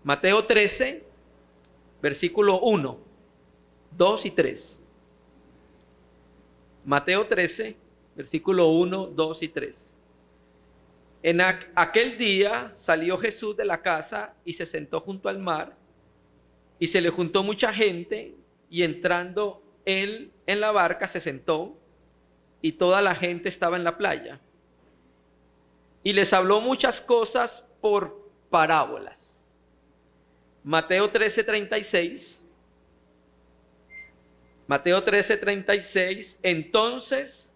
Mateo 13, versículo 1, 2 y 3. Mateo 13, versículo 1, 2 y 3. En aquel día salió Jesús de la casa y se sentó junto al mar, y se le juntó mucha gente, y entrando él en la barca se sentó, y toda la gente estaba en la playa. Y les habló muchas cosas por parábolas. Mateo 13:36. Mateo 13:36. Entonces,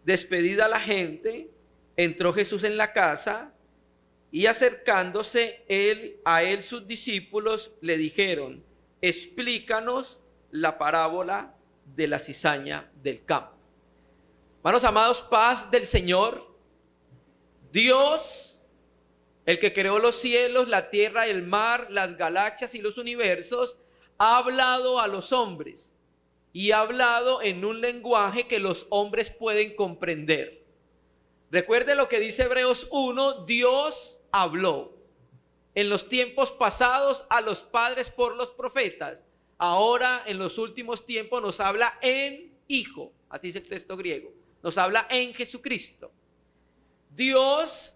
despedida la gente, entró Jesús en la casa, y acercándose a él sus discípulos le dijeron: explícanos la parábola de la cizaña del campo. Hermanos amados, paz del Señor. Dios, el que creó los cielos, la tierra, el mar, las galaxias y los universos, ha hablado a los hombres, y ha hablado en un lenguaje que los hombres pueden comprender. Recuerde lo que dice Hebreos 1, Dios habló en los tiempos pasados a los padres por los profetas. Ahora en los últimos tiempos nos habla en Hijo, así es el texto griego, nos habla en Jesucristo. Dios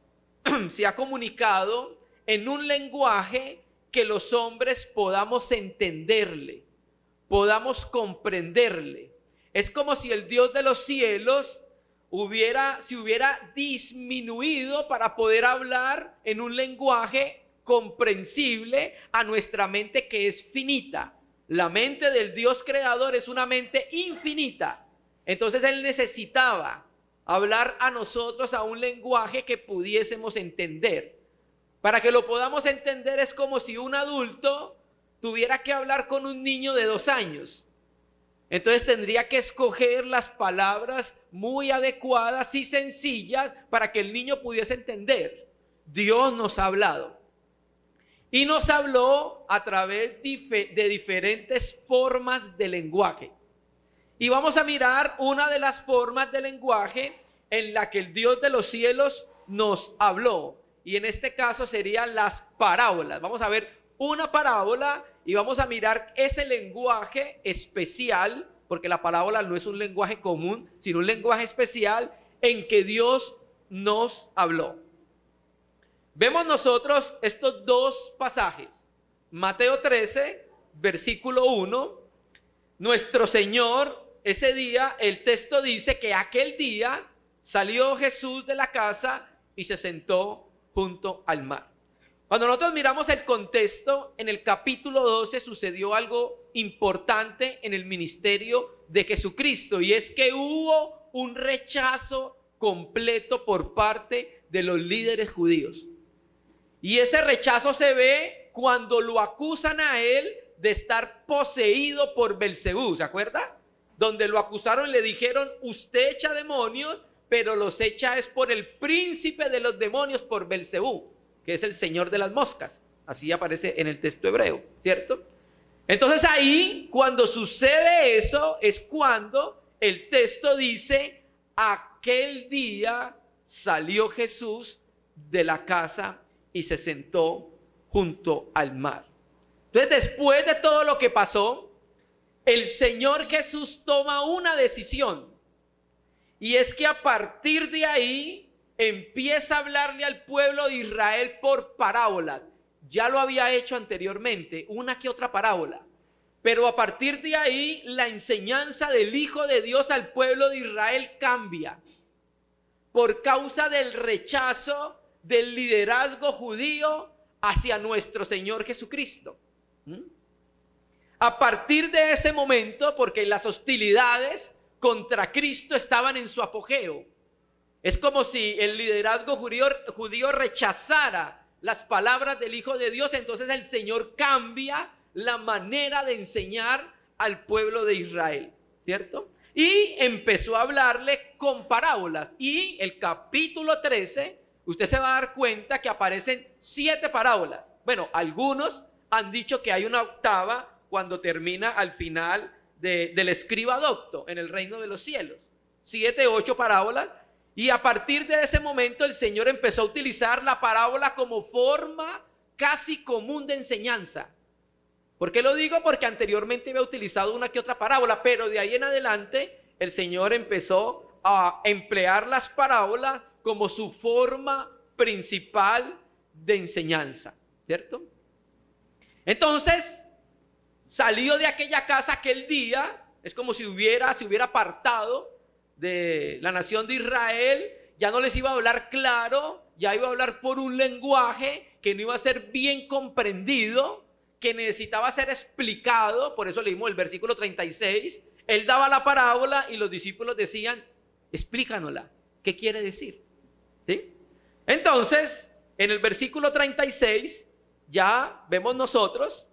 se ha comunicado en un lenguaje que los hombres podamos entenderle, podamos comprenderle. Es como si el Dios de los cielos se hubiera disminuido para poder hablar en un lenguaje comprensible a nuestra mente, que es finita. La mente del Dios creador es una mente infinita. Entonces Él necesitaba hablar a nosotros a un lenguaje que pudiésemos entender. Para que lo podamos entender es como si un adulto tuviera que hablar con un niño de 2 años. Entonces tendría que escoger las palabras muy adecuadas y sencillas para que el niño pudiese entender. Dios nos ha hablado. Y nos habló a través de diferentes formas de lenguaje. Y vamos a mirar una de las formas de lenguaje en la que el Dios de los cielos nos habló. Y en este caso serían las parábolas. Vamos a ver una parábola y vamos a mirar ese lenguaje especial, porque la parábola no es un lenguaje común, sino un lenguaje especial en que Dios nos habló. Vemos nosotros estos dos pasajes. Mateo 13, versículo 1. Nuestro Señor, ese día, el texto dice que aquel día salió Jesús de la casa y se sentó junto al mar. Cuando nosotros miramos el contexto, en el capítulo 12 sucedió algo importante en el ministerio de Jesucristo, y es que hubo un rechazo completo por parte de los líderes judíos. Y ese rechazo se ve cuando lo acusan a él de estar poseído por Belcebú, ¿se acuerda? Donde lo acusaron y le dijeron: usted echa demonios, pero los echa es por el príncipe de los demonios, por Belcebú, que es el señor de las moscas. Así aparece en el texto hebreo, ¿cierto? Entonces ahí, cuando sucede eso, es cuando el texto dice: aquel día salió Jesús de la casa y se sentó junto al mar. Entonces, después de todo lo que pasó, el Señor Jesús toma una decisión, y es que a partir de ahí empieza a hablarle al pueblo de Israel por parábolas. Ya lo había hecho anteriormente, una que otra parábola, pero a partir de ahí la enseñanza del Hijo de Dios al pueblo de Israel cambia por causa del rechazo del liderazgo judío hacia nuestro Señor Jesucristo. A partir de ese momento, porque las hostilidades contra Cristo estaban en su apogeo, es como si el liderazgo judío rechazara las palabras del Hijo de Dios. Entonces el Señor cambia la manera de enseñar al pueblo de Israel, ¿cierto? Y empezó a hablarle con parábolas. Y el capítulo 13, usted se va a dar cuenta que aparecen 7 parábolas. Bueno, algunos han dicho que hay una octava cuando termina al final del escriba docto en el reino de los cielos. 7, 8 parábolas. Y a partir de ese momento el Señor empezó a utilizar la parábola como forma casi común de enseñanza. ¿Por qué lo digo? Porque anteriormente había utilizado una que otra parábola, pero de ahí en adelante el Señor empezó a emplear las parábolas como su forma principal de enseñanza, ¿cierto? Entonces, salió de aquella casa aquel día, es como si se hubiera apartado de la nación de Israel, ya no les iba a hablar claro, ya iba a hablar por un lenguaje que no iba a ser bien comprendido, que necesitaba ser explicado. Por eso leímos el versículo 36, él daba la parábola y los discípulos decían, explícanosla, ¿qué quiere decir? ¿Sí? Entonces, en el versículo 36, ya vemos nosotros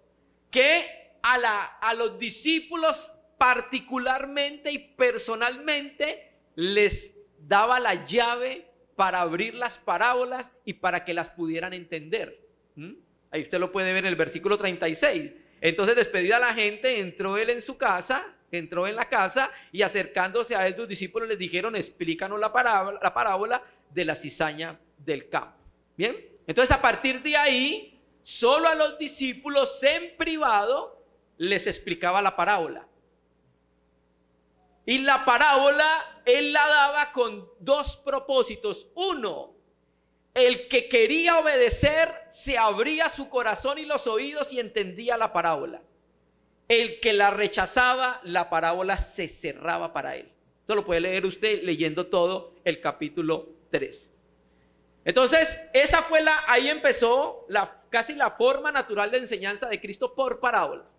que a los discípulos particularmente y personalmente les daba la llave para abrir las parábolas y para que las pudieran entender. Ahí usted lo puede ver en el versículo 36. Entonces, despedida la gente, entró él en su casa, entró en la casa y acercándose a él, sus discípulos les dijeron, explícanos la parábola de la cizaña del campo. Bien, entonces a partir de ahí, solo a los discípulos en privado les explicaba la parábola. Y la parábola él la daba con dos propósitos. Uno, el que quería obedecer se abría su corazón y los oídos y entendía la parábola. El que la rechazaba, la parábola se cerraba para él. Esto lo puede leer usted leyendo todo el capítulo 3. Entonces, ahí empezó casi la forma natural de enseñanza de Cristo por parábolas.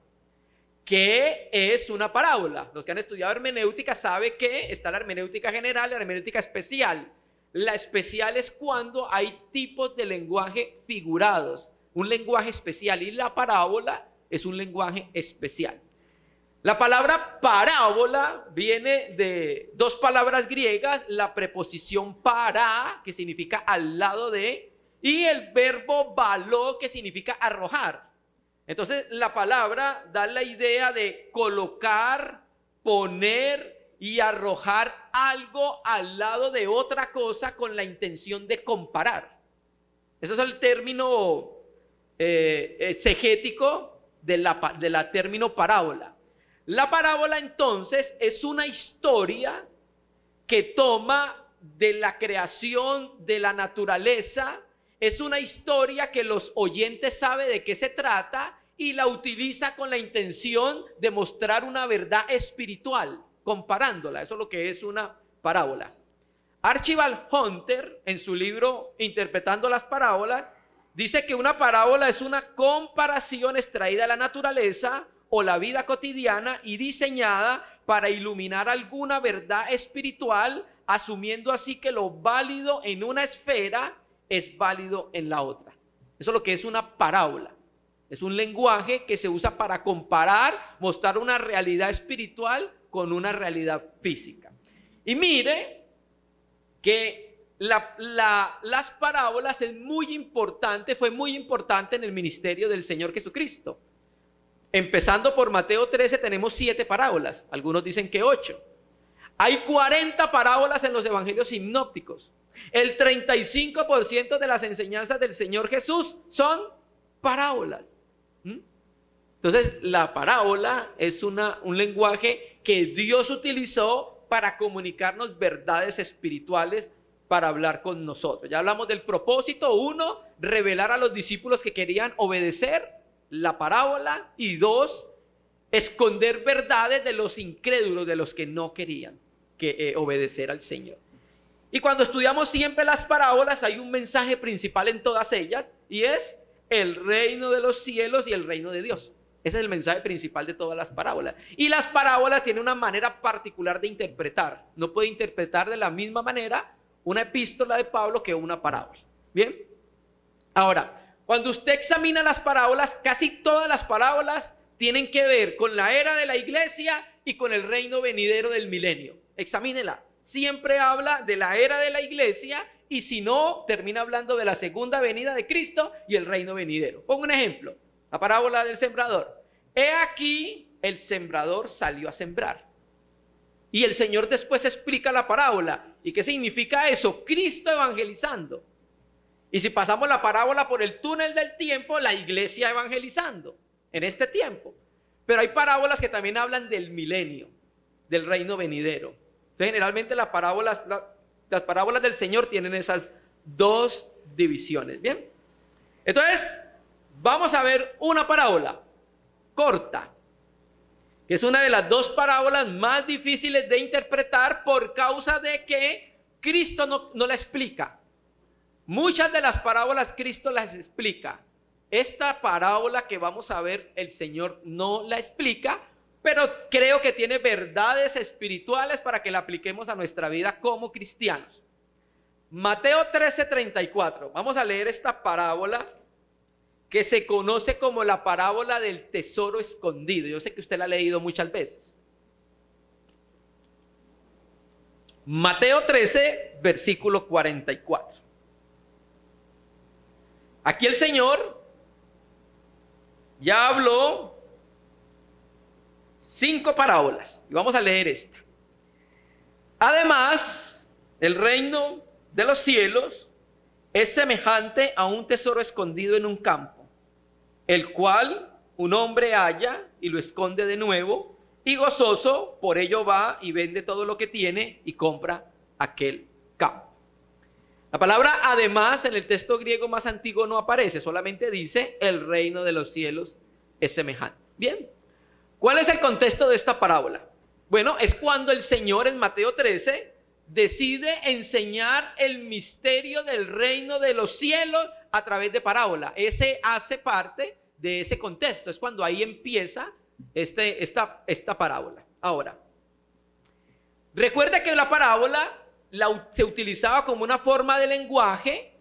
¿Qué es una parábola? Los que han estudiado hermenéutica saben que está la hermenéutica general y la hermenéutica especial. La especial es cuando hay tipos de lenguaje figurados, un lenguaje especial, y la parábola es un lenguaje especial. La palabra parábola viene de dos palabras griegas, la preposición para, que significa al lado de, y el verbo baló, que significa arrojar. Entonces la palabra da la idea de colocar, poner y arrojar algo al lado de otra cosa con la intención de comparar. Ese es el término exegético de la término parábola. La parábola entonces es una historia que toma de la creación de la naturaleza, es una historia que los oyentes saben de qué se trata y la utiliza con la intención de mostrar una verdad espiritual, comparándola. Eso es lo que es una parábola. Archibald Hunter, en su libro Interpretando las Parábolas, dice que una parábola es una comparación extraída de la naturaleza o la vida cotidiana y diseñada para iluminar alguna verdad espiritual, asumiendo así que lo válido en una esfera es válido en la otra. Eso es lo que es una parábola. Es un lenguaje que se usa para comparar, mostrar una realidad espiritual con una realidad física. Y mire que las parábolas es muy importante, fue muy importante en el ministerio del Señor Jesucristo. Empezando por Mateo 13 tenemos 7 parábolas, algunos dicen que 8. Hay 40 parábolas en los evangelios sinópticos. El 35% de las enseñanzas del Señor Jesús son parábolas. Entonces la parábola es un lenguaje que Dios utilizó para comunicarnos verdades espirituales, para hablar con nosotros. Ya hablamos del propósito. 1, revelar a los discípulos que querían obedecer la parábola, y 2, esconder verdades de los incrédulos, de los que no querían obedecer al Señor. Y cuando estudiamos siempre las parábolas hay un mensaje principal en todas ellas, y es el reino de los cielos y el reino de Dios. Ese es el mensaje principal de todas las parábolas. Y las parábolas tienen una manera particular de interpretar. No puede interpretar de la misma manera una epístola de Pablo que una parábola. Bien. Ahora, cuando usted examina las parábolas, casi todas las parábolas tienen que ver con la era de la iglesia y con el reino venidero del milenio. Examínela. Siempre habla de la era de la iglesia, y si no, termina hablando de la segunda venida de Cristo y el reino venidero. Pongo un ejemplo. La parábola del sembrador. He aquí, el sembrador salió a sembrar. Y el Señor después explica la parábola. ¿Y qué significa eso? Cristo evangelizando. Y si pasamos la parábola por el túnel del tiempo, la iglesia evangelizando en este tiempo. Pero hay parábolas que también hablan del milenio, del reino venidero. Entonces, generalmente las parábolas del Señor tienen esas dos divisiones. Bien. Entonces, vamos a ver una parábola corta, que es una de las dos parábolas más difíciles de interpretar por causa de que Cristo no la explica. Muchas de las parábolas Cristo las explica. Esta parábola que vamos a ver, el Señor no la explica, pero creo que tiene verdades espirituales para que la apliquemos a nuestra vida como cristianos. Mateo 13:34. Vamos a leer esta parábola que se conoce como la parábola del tesoro escondido. Yo sé que usted la ha leído muchas veces. Mateo 13, versículo 44. Aquí el Señor ya habló 5 parábolas y vamos a leer esta. Además, el reino de los cielos es semejante a un tesoro escondido en un campo, el cual un hombre halla y lo esconde de nuevo, y gozoso por ello va y vende todo lo que tiene y compra aquel campo. La palabra además en el texto griego más antiguo no aparece, solamente dice el reino de los cielos es semejante. Bien, ¿cuál es el contexto de esta parábola? Bueno, es cuando el Señor en Mateo 13 decide enseñar el misterio del reino de los cielos a través de parábola. Ese hace parte de ese contexto, es cuando ahí empieza esta parábola. Ahora, recuerda que la parábola se utilizaba como una forma de lenguaje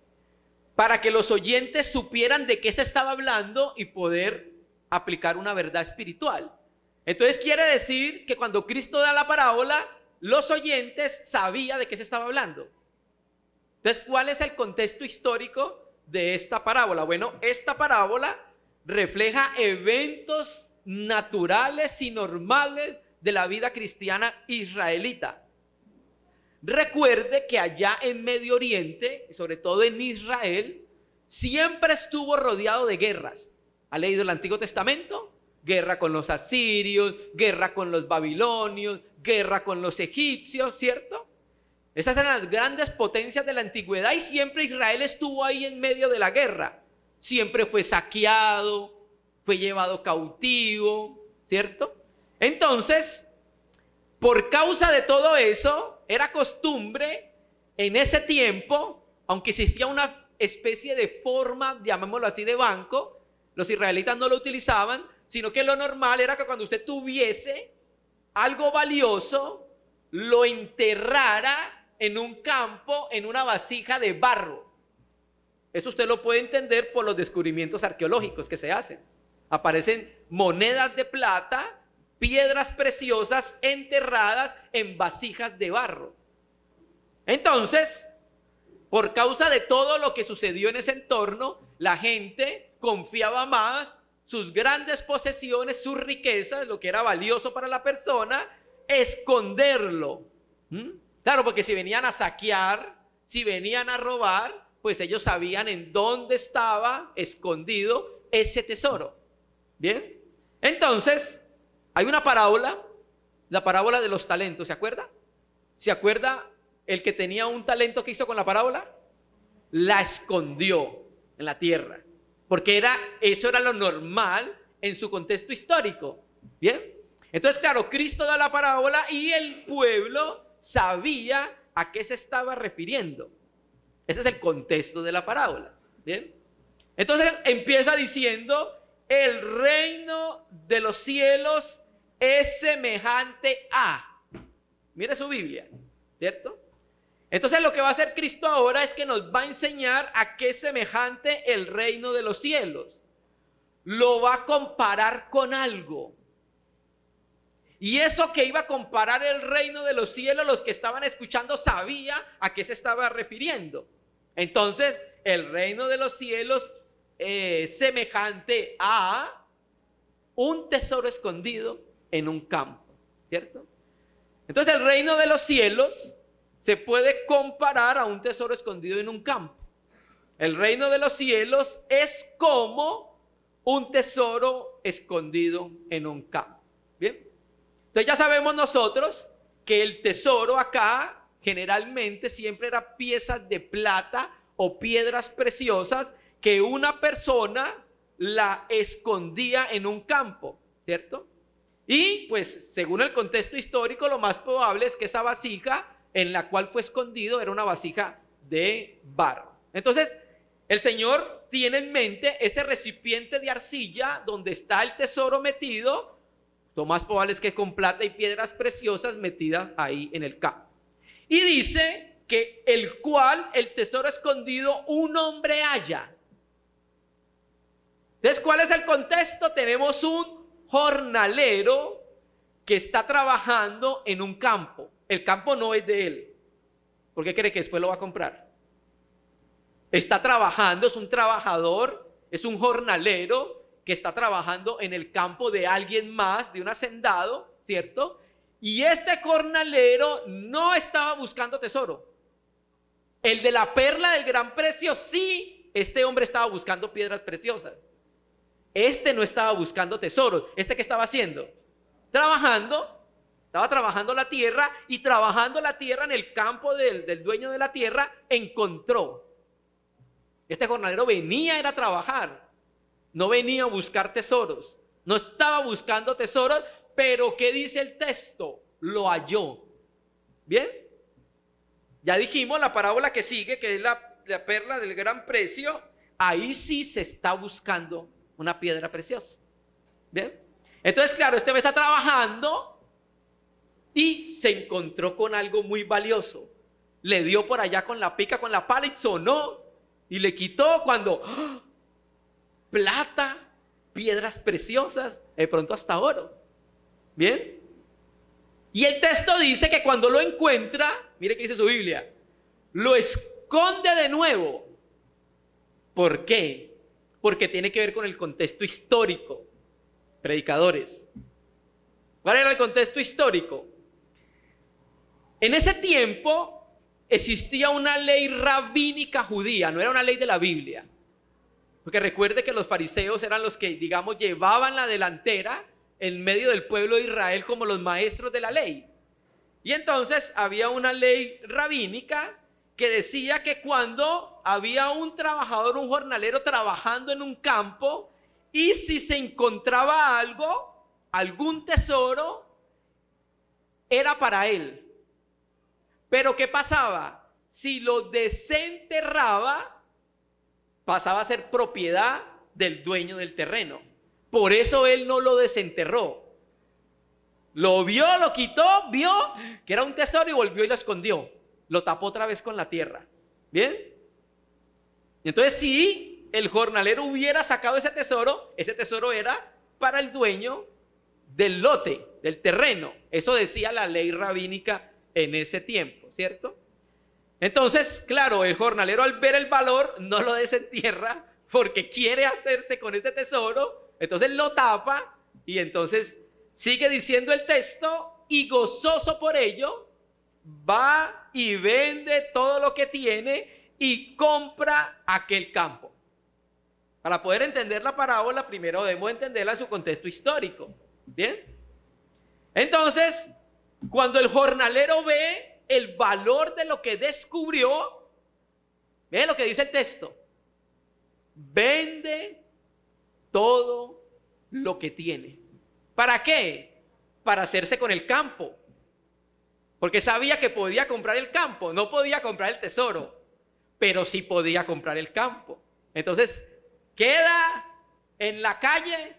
para que los oyentes supieran de qué se estaba hablando y poder aplicar una verdad espiritual. Entonces quiere decir que cuando Cristo da la parábola, los oyentes sabían de qué se estaba hablando. Entonces, ¿cuál es el contexto histórico de esta parábola? Bueno, esta parábola refleja eventos naturales y normales de la vida cristiana israelita. Recuerde que allá en Medio Oriente, sobre todo en Israel, siempre estuvo rodeado de guerras. ¿Ha leído el Antiguo Testamento? Guerra con los asirios, guerra con los babilonios, guerra con los egipcios, ¿cierto? Esas eran las grandes potencias de la antigüedad y siempre Israel estuvo ahí en medio de la guerra. Siempre fue saqueado, fue llevado cautivo, ¿cierto? Entonces, por causa de todo eso, era costumbre en ese tiempo, aunque existía una especie de forma, llamémoslo así, de banco, los israelitas no lo utilizaban, sino que lo normal era que cuando usted tuviese algo valioso, lo enterrara en un campo, en una vasija de barro. Eso usted lo puede entender por los descubrimientos arqueológicos que se hacen. Aparecen monedas de plata, piedras preciosas enterradas en vasijas de barro. Entonces, por causa de todo lo que sucedió en ese entorno, la gente confiaba más sus grandes posesiones, sus riquezas, lo que era valioso para la persona, esconderlo. Claro, porque si venían a saquear, si venían a robar, pues ellos sabían en dónde estaba escondido ese tesoro. Bien, entonces hay una parábola, la parábola de los talentos, ¿se acuerda? ¿Se acuerda el que tenía un talento que hizo con la parábola? La escondió en la tierra, porque eso era lo normal en su contexto histórico. Bien, entonces claro, Cristo da la parábola y el pueblo sabía a qué se estaba refiriendo. Ese es el contexto de la parábola. Bien, entonces empieza diciendo: el reino de los cielos es semejante a. Mire su Biblia, ¿cierto? Entonces lo que va a hacer Cristo ahora es que nos va a enseñar a qué es semejante el reino de los cielos. Lo va a comparar con algo. Y eso que iba a comparar el reino de los cielos, los que estaban escuchando sabía a qué se estaba refiriendo. Entonces, el reino de los cielos es semejante a un tesoro escondido en un campo, ¿cierto? Entonces, el reino de los cielos se puede comparar a un tesoro escondido en un campo. El reino de los cielos es como un tesoro escondido en un campo. Bien. Entonces ya sabemos nosotros que el tesoro acá generalmente siempre era piezas de plata o piedras preciosas que una persona la escondía en un campo, ¿cierto? Y pues según el contexto histórico, lo más probable es que esa vasija en la cual fue escondido era una vasija de barro. Entonces el Señor tiene en mente ese recipiente de arcilla donde está el tesoro metido. Lo más probable es que con plata y piedras preciosas metidas ahí en el campo. Y dice que el cual el tesoro escondido un hombre halla. Entonces, ¿cuál es el contexto? Tenemos un jornalero que está trabajando en un campo. El campo no es de él. ¿Por qué cree que después lo va a comprar? Está trabajando, es un trabajador, es un jornalero que está trabajando en el campo de alguien más, de un hacendado, ¿cierto? Y este jornalero no estaba buscando tesoro. El de la perla del gran precio, sí, este hombre estaba buscando piedras preciosas. Este no estaba buscando tesoros. ¿Este qué estaba haciendo? Estaba trabajando la tierra, y trabajando la tierra en el campo del dueño de la tierra, encontró. Este jornalero venía a trabajar, no venía a buscar tesoros, no estaba buscando tesoros, pero ¿qué dice el texto? Lo halló. ¿Bien? Ya dijimos la parábola que sigue, que es la perla del gran precio. Ahí sí se está buscando una piedra preciosa. ¿Bien? Entonces, claro, este hombre está trabajando y se encontró con algo muy valioso. Le dio por allá con la pica, con la pala, y sonó. Y le quitó cuando plata, piedras preciosas, de pronto hasta oro. ¿Bien? Y el texto dice que cuando lo encuentra, mire que dice su Biblia, lo esconde de nuevo. ¿Por qué? Porque tiene que ver con el contexto histórico. Predicadores, ¿cuál era el contexto histórico? En ese tiempo existía una ley rabínica judía, no era una ley de la Biblia. Porque recuerde que los fariseos eran los que, digamos, llevaban la delantera en medio del pueblo de Israel como los maestros de la ley. Y entonces había una ley rabínica que decía que cuando había un trabajador, un jornalero trabajando en un campo, y si se encontraba algo, algún tesoro, era para él. Pero ¿qué pasaba? Si lo desenterraba, pasaba a ser propiedad del dueño del terreno. Por eso él no lo desenterró. Lo vio, lo quitó, vio que era un tesoro y volvió y lo escondió. Lo tapó otra vez con la tierra. ¿Bien? Y entonces si el jornalero hubiera sacado ese tesoro era para el dueño del lote, del terreno. Eso decía la ley rabínica en ese tiempo, ¿cierto? Entonces, claro, el jornalero al ver el valor no lo desentierra porque quiere hacerse con ese tesoro, entonces lo tapa y entonces sigue diciendo el texto, y gozoso por ello, va y vende todo lo que tiene y compra aquel campo. Para poder entender la parábola, primero debemos entenderla en su contexto histórico. ¿Bien? Entonces, cuando el jornalero ve el valor de lo que descubrió, ve lo que dice el texto: vende todo lo que tiene. ¿Para qué? Para hacerse con el campo. Porque sabía que podía comprar el campo, no podía comprar el tesoro, pero sí podía comprar el campo. Entonces, queda en la calle,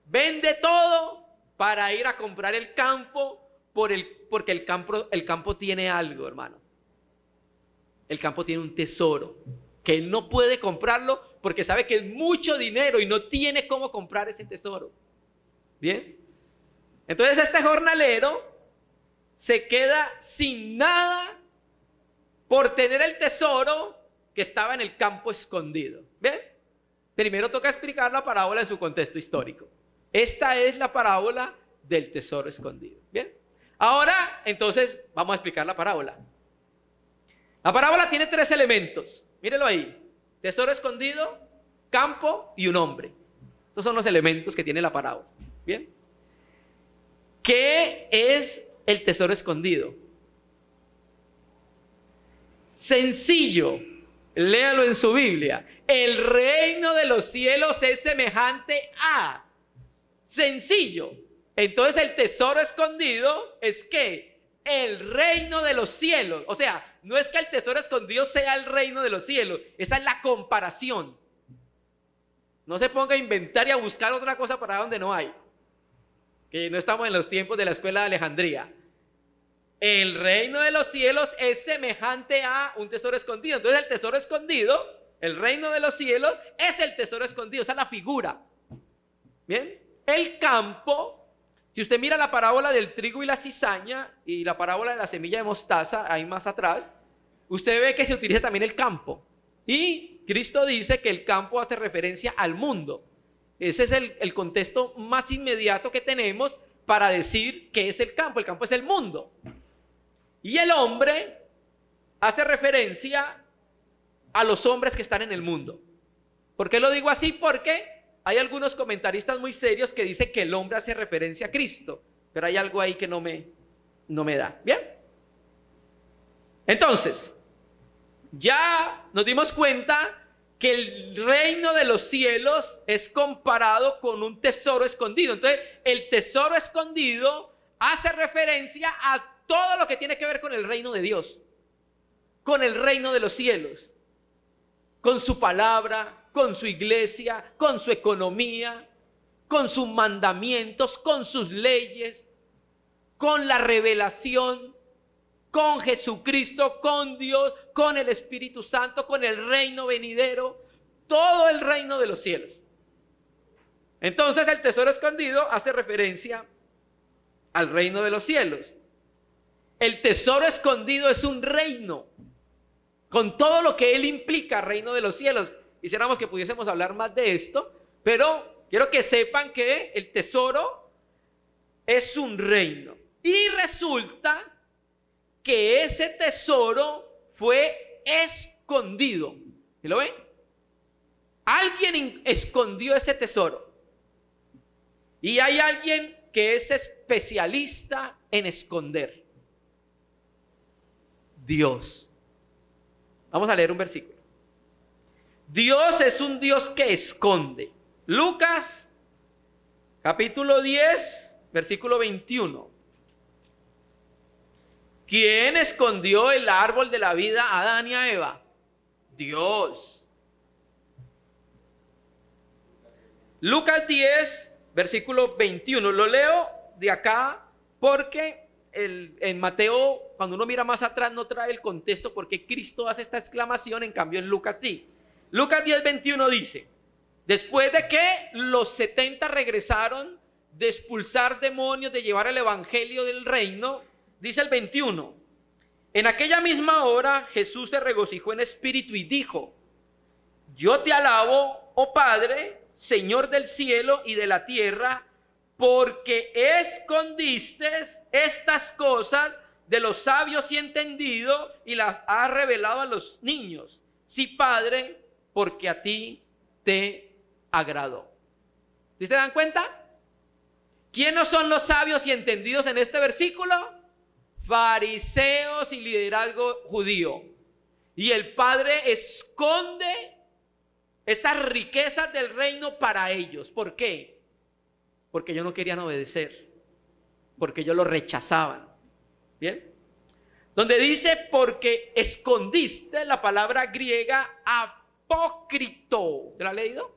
vende todo para ir a comprar el campo, porque el campo tiene algo, hermano. El campo tiene un tesoro que él no puede comprarlo porque sabe que es mucho dinero y no tiene cómo comprar ese tesoro. ¿Bien? Entonces este jornalero se queda sin nada por tener el tesoro que estaba en el campo escondido. ¿Bien? Primero toca explicar la parábola en su contexto histórico. Esta es la parábola del tesoro escondido. ¿Bien? Ahora, entonces, vamos a explicar la parábola. La parábola tiene 3 elementos. Mírelo ahí. Tesoro escondido, campo y un hombre. Estos son los elementos que tiene la parábola. ¿Bien? ¿Qué es el tesoro escondido? Sencillo, léalo en su Biblia. El reino de los cielos es semejante a. Sencillo. Entonces el tesoro escondido es ¿qué? El reino de los cielos. O sea, no es que el tesoro escondido sea el reino de los cielos. Esa es la comparación. No se ponga a inventar y a buscar otra cosa para donde no hay. Que no estamos en los tiempos de la escuela de Alejandría. El reino de los cielos es semejante a un tesoro escondido. Entonces el tesoro escondido, el reino de los cielos, es el tesoro escondido. Esa es la figura. Bien. El campo, si usted mira la parábola del trigo y la cizaña y la parábola de la semilla de mostaza, ahí más atrás, usted ve que se utiliza también el campo. Y Cristo dice que el campo hace referencia al mundo. Ese es el contexto más inmediato que tenemos para decir que es el campo. El campo es el mundo. Y el hombre hace referencia a los hombres que están en el mundo. ¿Por qué lo digo así? Porque hay algunos comentaristas muy serios que dicen que el hombre hace referencia a Cristo. Pero hay algo ahí que no me da. ¿Bien? Entonces, ya nos dimos cuenta que el reino de los cielos es comparado con un tesoro escondido. Entonces, el tesoro escondido hace referencia a todo lo que tiene que ver con el reino de Dios, con el reino de los cielos, con su palabra, con su iglesia, con su economía, con sus mandamientos, con sus leyes, con la revelación, con Jesucristo, con Dios, con el Espíritu Santo, con el reino venidero, todo el reino de los cielos. Entonces el tesoro escondido hace referencia al reino de los cielos. El tesoro escondido es un reino, con todo lo que él implica, reino de los cielos. Quisiéramos que pudiésemos hablar más de esto, pero quiero que sepan que el tesoro es un reino. Y resulta que ese tesoro fue escondido. ¿Sí lo ven? Alguien escondió ese tesoro. Y hay alguien que es especialista en esconder. Dios. Vamos a leer un versículo. Dios es un Dios que esconde. Lucas, capítulo 10, versículo 21. ¿Quién escondió el árbol de la vida a Adán y a Eva? Dios. Lucas 10, versículo 21. Lo leo de acá porque en Mateo, cuando uno mira más atrás, no trae el contexto porque Cristo hace esta exclamación, en cambio en Lucas sí. Lucas 10, 21 dice: después de que los 70 regresaron de expulsar demonios, de llevar el evangelio del reino, dice el 21, en aquella misma hora Jesús se regocijó en espíritu y dijo: yo te alabo, oh Padre, Señor del cielo y de la tierra, porque escondiste estas cosas de los sabios y entendidos y las has revelado a los niños. Sí, Padre, porque a ti te agradó. ¿Sí se dan cuenta? ¿Quiénes son los sabios y entendidos en este versículo? Fariseos y liderazgo judío. Y el Padre esconde esas riquezas del reino para ellos. ¿Por qué? Porque ellos no querían obedecer, porque ellos lo rechazaban. ¿Bien? Donde dice porque escondiste, la palabra griega apócrito. ¿Se la ha leído?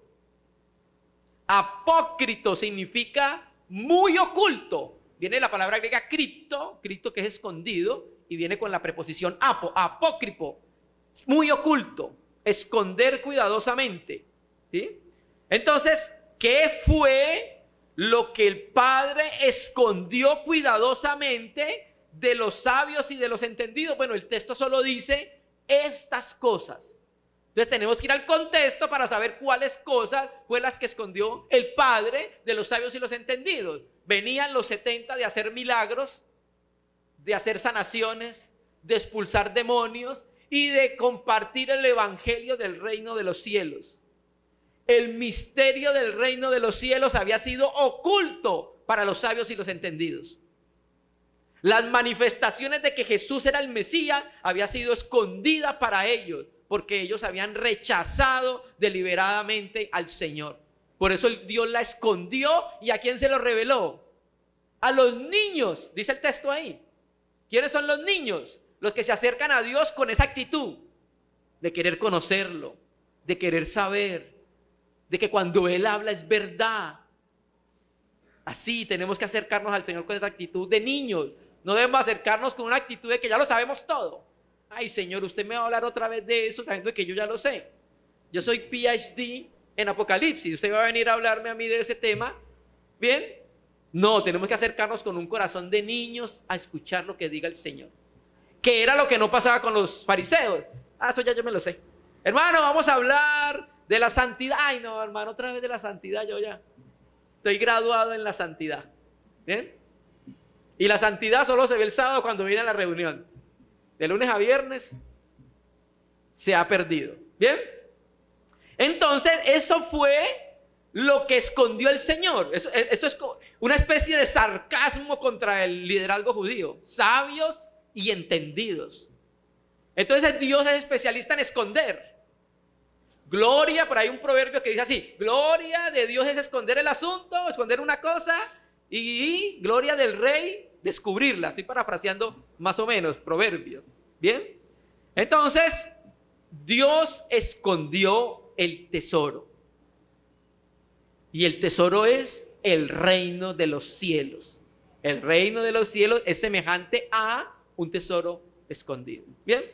Apócrito significa muy oculto. Viene la palabra griega cripto, cripto que es escondido, y viene con la preposición apócripo, muy oculto, esconder cuidadosamente. ¿Sí? Entonces, ¿qué fue lo que el Padre escondió cuidadosamente de los sabios y de los entendidos? Bueno, el texto solo dice estas cosas. Entonces tenemos que ir al contexto para saber cuáles cosas fue las que escondió el Padre de los sabios y los entendidos. Venían los 70 de hacer milagros, de hacer sanaciones, de expulsar demonios, y de compartir el evangelio del reino de los cielos. El misterio del reino de los cielos había sido oculto para los sabios y los entendidos. Las manifestaciones de que Jesús era el Mesías había sido escondida para ellos, porque ellos habían rechazado deliberadamente al Señor. Por eso Dios la escondió. ¿Y a quién se lo reveló? A los niños, dice el texto ahí. ¿Quiénes son los niños? Los que se acercan a Dios con esa actitud de querer conocerlo, de querer saber, de que cuando Él habla es verdad. Así tenemos que acercarnos al Señor con esa actitud de niños. No debemos acercarnos con una actitud de que ya lo sabemos todo. Ay, Señor, usted me va a hablar otra vez de eso, sabiendo que yo ya lo sé. Yo soy PhD en Apocalipsis. Usted va a venir a hablarme a mí de ese tema. ¿Bien? No, tenemos que acercarnos con un corazón de niños a escuchar lo que diga el Señor. Que era lo que no pasaba con los fariseos. Eso ya yo me lo sé. Hermano, vamos a hablar de la santidad. Ay, no, hermano, otra vez de la santidad. Yo ya estoy graduado en la santidad. ¿Bien? Y la santidad solo se ve el sábado cuando viene a la reunión. De lunes a viernes se ha perdido. ¿Bien? Entonces, eso fue lo que escondió el Señor. Esto es una especie de sarcasmo contra el liderazgo judío. Sabios y entendidos. Entonces, Dios es especialista en esconder. Gloria, por ahí un proverbio que dice así: gloria de Dios es esconder el asunto, esconder una cosa, y gloria del rey descubrirla. Estoy parafraseando más o menos proverbios. Bien, entonces Dios escondió el tesoro, y el tesoro es el reino de los cielos. El reino de los cielos es semejante a un tesoro escondido. Bien,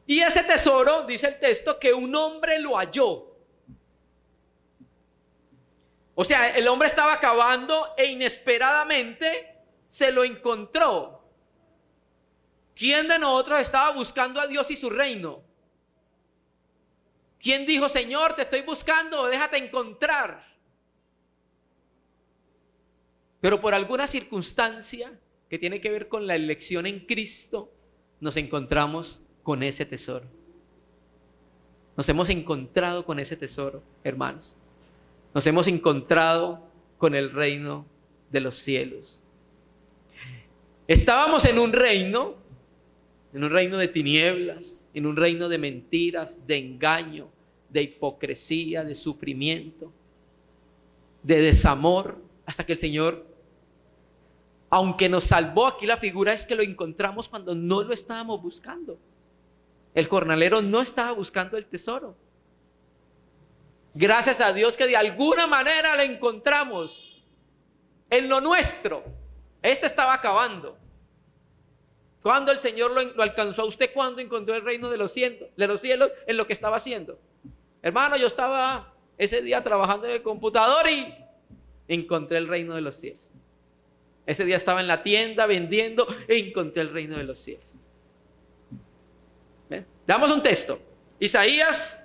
y ese tesoro, dice el texto, que un hombre lo halló. O sea, el hombre estaba cavando e inesperadamente se lo encontró. ¿Quién de nosotros estaba buscando a Dios y su reino? ¿Quién dijo: Señor, te estoy buscando, déjate encontrar? Pero por alguna circunstancia que tiene que ver con la elección en Cristo, nos encontramos con ese tesoro. Nos hemos encontrado con ese tesoro, hermanos. Nos hemos encontrado con el reino de los cielos. Estábamos en un reino de tinieblas, en un reino de mentiras, de engaño, de hipocresía, de sufrimiento, de desamor, hasta que el Señor, aunque nos salvó, aquí la figura es que lo encontramos cuando no lo estábamos buscando. El jornalero no estaba buscando el tesoro. Gracias a Dios que de alguna manera lo encontramos en lo nuestro. Este estaba acabando. ¿Cuándo el Señor lo alcanzó a usted? ¿Cuándo encontró el reino de los cielos en lo que estaba haciendo? Hermano, yo estaba ese día trabajando en el computador y encontré el reino de los cielos. Ese día estaba en la tienda vendiendo e encontré el reino de los cielos. ¿Ven? Damos un texto. Isaías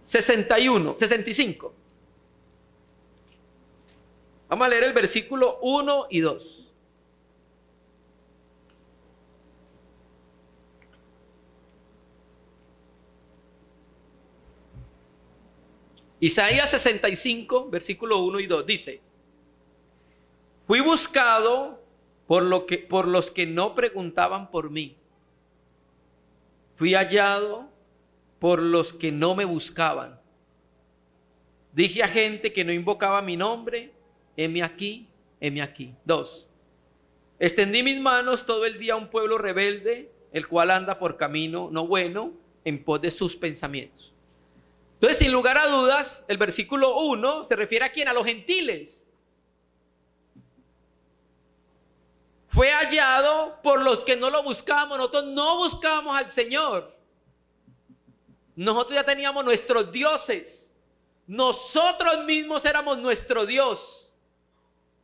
65. Vamos a leer el versículo 1 y 2. Isaías 65, versículo 1 y 2 dice: fui buscado por los que no preguntaban por mí. Fui hallado por los que no me buscaban. Dije a gente que no invocaba mi nombre: heme aquí, heme aquí. 2. Extendí mis manos todo el día a un pueblo rebelde, el cual anda por camino no bueno, en pos de sus pensamientos. Entonces, sin lugar a dudas, el versículo 1 se refiere a ¿quién? A los gentiles. Fue hallado por los que no lo buscábamos. Nosotros no buscábamos al Señor. Nosotros ya teníamos nuestros dioses. Nosotros mismos éramos nuestro Dios.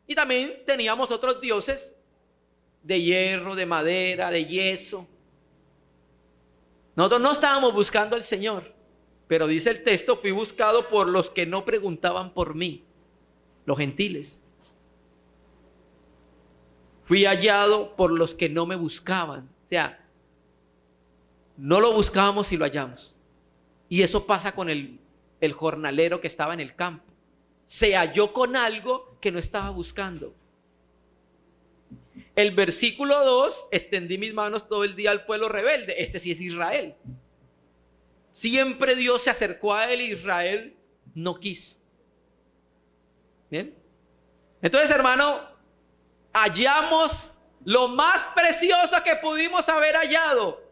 Y también teníamos otros dioses de hierro, de madera, de yeso. Nosotros no estábamos buscando al Señor. Pero dice el texto: fui buscado por los que no preguntaban por mí, los gentiles. Fui hallado por los que no me buscaban. O sea, no lo buscamos y lo hallamos. Y eso pasa con el jornalero que estaba en el campo. Se halló con algo que no estaba buscando. El versículo 2, extendí mis manos todo el día al pueblo rebelde. Este sí es Israel. Siempre Dios se acercó a él y Israel no quiso. ¿Bien? Entonces, hermano, hallamos lo más precioso que pudimos haber hallado.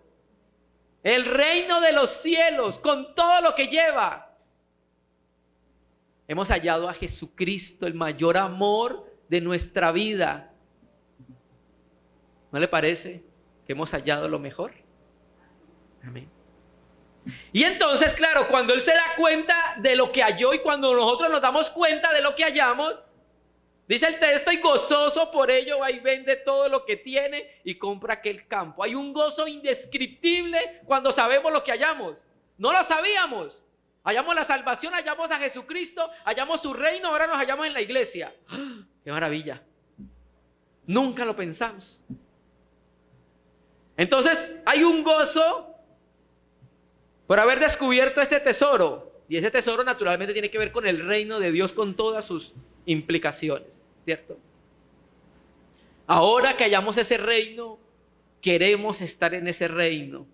El reino de los cielos con todo lo que lleva. Hemos hallado a Jesucristo, el mayor amor de nuestra vida. ¿No le parece que hemos hallado lo mejor? Amén. Y entonces, claro, cuando Él se da cuenta de lo que halló y cuando nosotros nos damos cuenta de lo que hallamos, dice el texto, y gozoso por ello va y vende todo lo que tiene y compra aquel campo. Hay un gozo indescriptible cuando sabemos lo que hallamos. No lo sabíamos. Hallamos la salvación, hallamos a Jesucristo, hallamos su reino, ahora nos hallamos en la iglesia. ¡Ah! ¡Qué maravilla! Nunca lo pensamos. Entonces hay un gozo por haber descubierto este tesoro. Y ese tesoro naturalmente tiene que ver con el reino de Dios, con todas sus implicaciones, ¿cierto? Ahora que hallamos ese reino, queremos estar en ese reino.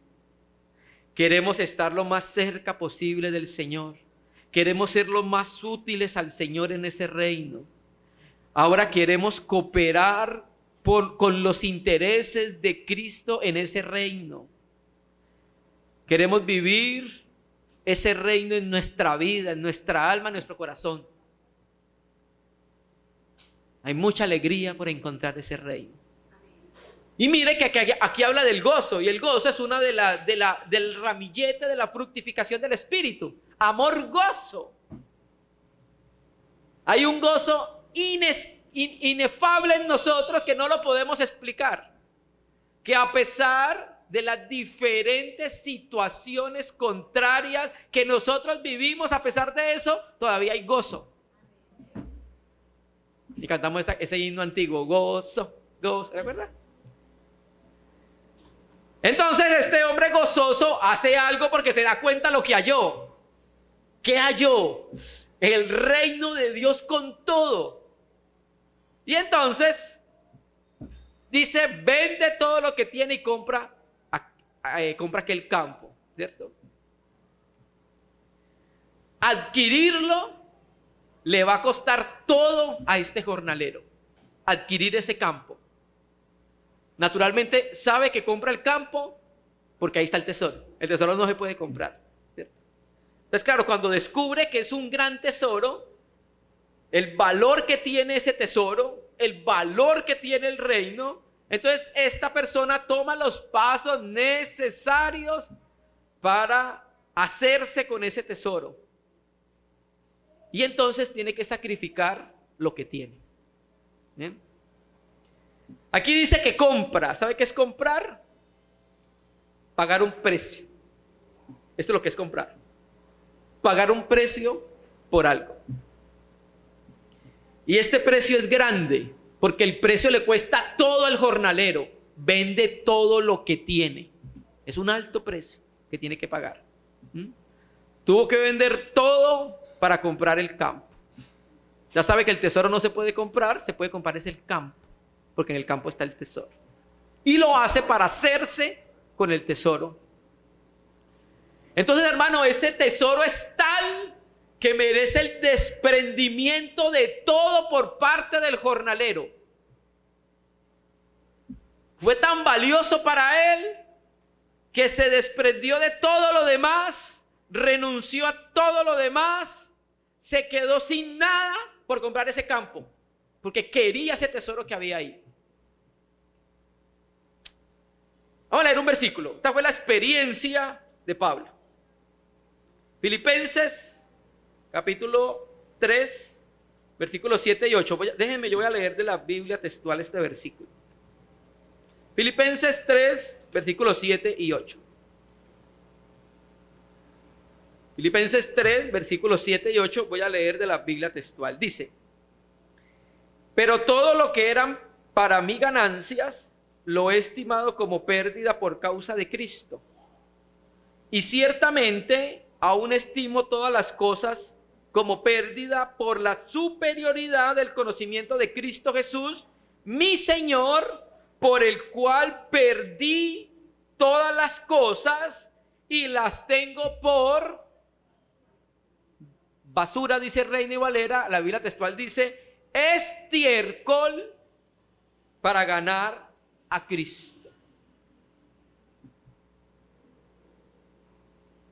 Queremos estar lo más cerca posible del Señor. Queremos ser lo más útiles al Señor en ese reino. Ahora queremos cooperar con los intereses de Cristo en ese reino. Queremos vivir ese reino en nuestra vida, en nuestra alma, en nuestro corazón. Hay mucha alegría por encontrar ese reino. Y mire que aquí habla del gozo, y el gozo es una del ramillete de la fructificación del Espíritu. Amor, gozo. Hay un gozo inefable en nosotros que no lo podemos explicar. Que a pesar de las diferentes situaciones contrarias que nosotros vivimos, a pesar de eso, todavía hay gozo. Y cantamos ese himno antiguo, gozo, gozo, ¿recuerda? Entonces este hombre gozoso hace algo porque se da cuenta lo que halló. ¿Qué halló? El reino de Dios con todo. Y entonces dice, vende todo lo que tiene y compra aquel campo, ¿cierto? Adquirirlo le va a costar todo a este jornalero. Adquirir ese campo. Naturalmente sabe que compra el campo porque ahí está el tesoro. El tesoro no se puede comprar, ¿cierto? Entonces, claro, cuando descubre que es un gran tesoro, el valor que tiene ese tesoro, el valor que tiene el reino, entonces esta persona toma los pasos necesarios para hacerse con ese tesoro. Y entonces tiene que sacrificar lo que tiene. ¿Bien? Aquí dice que compra. ¿Sabe qué es comprar? Pagar un precio. Esto es lo que es comprar. Pagar un precio por algo. Y este precio es grande, porque el precio le cuesta todo al jornalero. Vende todo lo que tiene. Es un alto precio que tiene que pagar. Tuvo que vender todo para comprar el campo. Ya sabe que el tesoro no se puede comprar, se puede comprar es el campo, porque en el campo está el tesoro. Y lo hace para hacerse con el tesoro. Entonces, hermano, ese tesoro es tal que merece el desprendimiento de todo por parte del jornalero. Fue tan valioso para él que se desprendió de todo lo demás, renunció a todo lo demás, se quedó sin nada por comprar ese campo, porque quería ese tesoro que había ahí. Vamos a leer un versículo. Esta fue la experiencia de Pablo. Filipenses, capítulo 3, versículos 7 y 8. Déjenme, yo voy a leer de la Biblia textual este versículo. Filipenses 3, versículos 7 y 8. Filipenses 3, versículos 7 y 8, voy a leer de la Biblia textual. Dice, pero todo lo que eran para mí ganancias, lo he estimado como pérdida por causa de Cristo. Y ciertamente aún estimo todas las cosas como pérdida por la superioridad del conocimiento de Cristo Jesús, mi Señor, por el cual perdí todas las cosas y las tengo por basura, dice Reina y Valera. La Biblia textual dice estiércol para ganar a Cristo.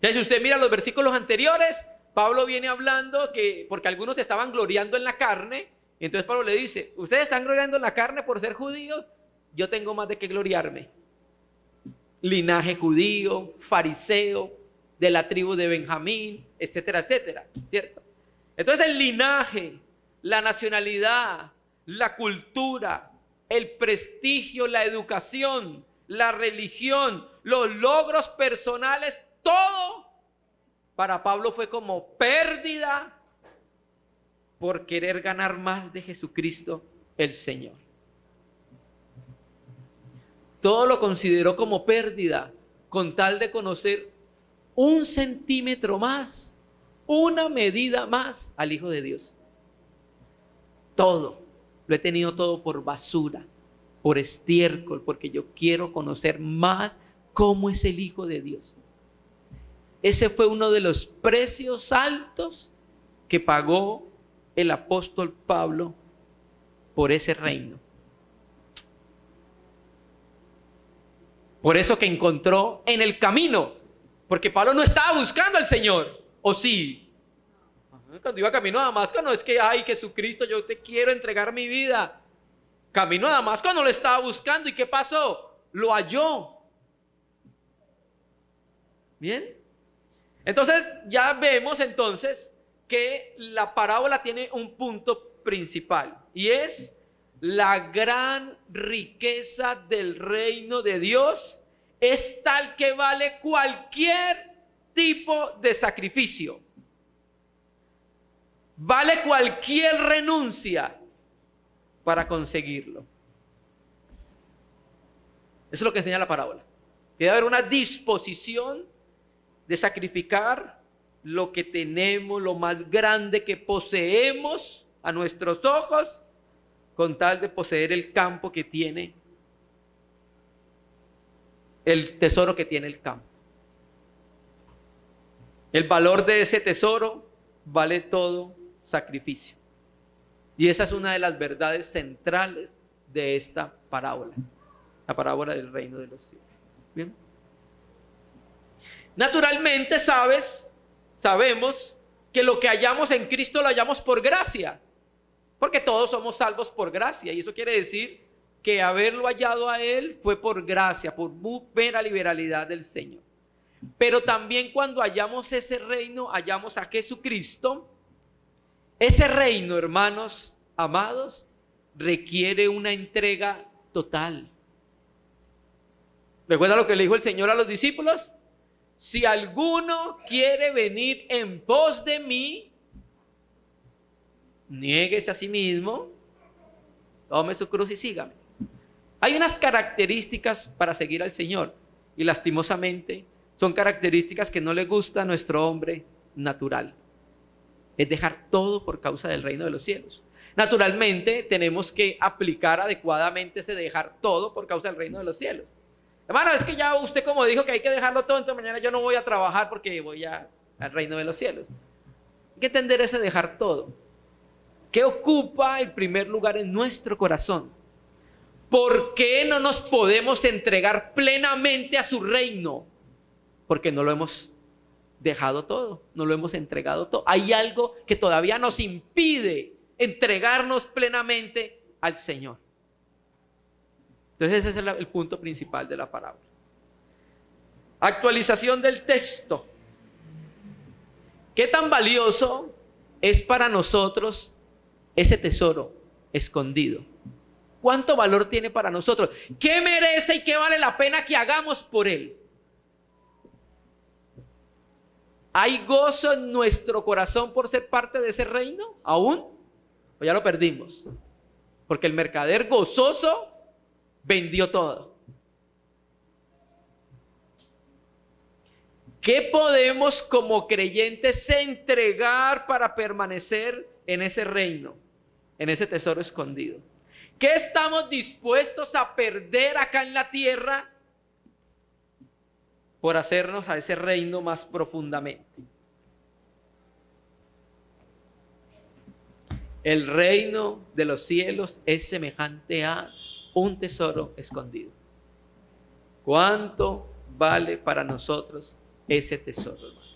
Entonces, si usted mira los versículos anteriores, Pablo viene hablando que, porque algunos estaban gloriando en la carne, y entonces Pablo le dice, ustedes están gloriando en la carne por ser judíos, yo tengo más de qué gloriarme. Linaje judío, fariseo, de la tribu de Benjamín, etcétera, etcétera, ¿cierto? Entonces el linaje, la nacionalidad, la cultura, el prestigio, la educación, la religión, los logros personales, todo para Pablo fue como pérdida por querer ganar más de Jesucristo el Señor. Todo lo consideró como pérdida con tal de conocer 1 centímetro más, una medida más al Hijo de Dios. Todo, lo he tenido todo por basura, por estiércol, porque yo quiero conocer más cómo es el Hijo de Dios. Ese fue uno de los precios altos que pagó el apóstol Pablo por ese reino. Por eso que encontró en el camino, porque Pablo no estaba buscando al Señor, ¿o sí? Cuando iba camino a Damasco, no es que, ay, Jesucristo, yo te quiero entregar mi vida. Camino a Damasco no lo estaba buscando, ¿y qué pasó? Lo halló. ¿Bien? Entonces, ya vemos entonces que la parábola tiene un punto principal, y es la gran riqueza del reino de Dios es tal que vale cualquier tipo de sacrificio. Vale cualquier renuncia para conseguirlo. Eso es lo que enseña la parábola. Que debe haber una disposición de sacrificar lo que tenemos, lo más grande que poseemos a nuestros ojos, con tal de poseer el campo que tiene, el tesoro que tiene el campo. El valor de ese tesoro vale todo sacrificio. Y esa es una de las verdades centrales de esta parábola, la parábola del reino de los cielos. ¿Bien? Naturalmente sabemos que lo que hallamos en Cristo lo hallamos por gracia, porque todos somos salvos por gracia, y eso quiere decir que haberlo hallado a Él fue por gracia, por mera liberalidad del Señor. Pero también cuando hallamos ese reino, hallamos a Jesucristo. Ese reino, hermanos amados, requiere una entrega total. ¿Recuerda lo que le dijo el Señor a los discípulos? Si alguno quiere venir en pos de mí, niéguese a sí mismo, tome su cruz y sígame. Hay unas características para seguir al Señor, y lastimosamente son características que no le gusta a nuestro hombre natural. Es dejar todo por causa del reino de los cielos. Naturalmente tenemos que aplicar adecuadamente ese dejar todo por causa del reino de los cielos. Hermano, es que ya usted como dijo que hay que dejarlo todo, entonces mañana yo no voy a trabajar porque voy al reino de los cielos. Hay que entender ese dejar todo. ¿Qué ocupa el primer lugar en nuestro corazón? ¿Por qué no nos podemos entregar plenamente a su reino? Porque no lo hemos dejado todo, no lo hemos entregado todo. Hay algo que todavía nos impide entregarnos plenamente al Señor. Entonces ese es el punto principal de la parábola. Actualización del texto. ¿Qué tan valioso es para nosotros ese tesoro escondido? ¿Cuánto valor tiene para nosotros? ¿Qué merece y qué vale la pena que hagamos por él? ¿Hay gozo en nuestro corazón por ser parte de ese reino? ¿Aún? ¿O ya lo perdimos? Porque el mercader gozoso vendió todo. ¿Qué podemos como creyentes entregar para permanecer en ese reino, en ese tesoro escondido? ¿Qué estamos dispuestos a perder acá en la tierra por hacernos a ese reino más profundamente? El reino de los cielos es semejante a un tesoro escondido. ¿Cuánto vale para nosotros ese tesoro, hermano?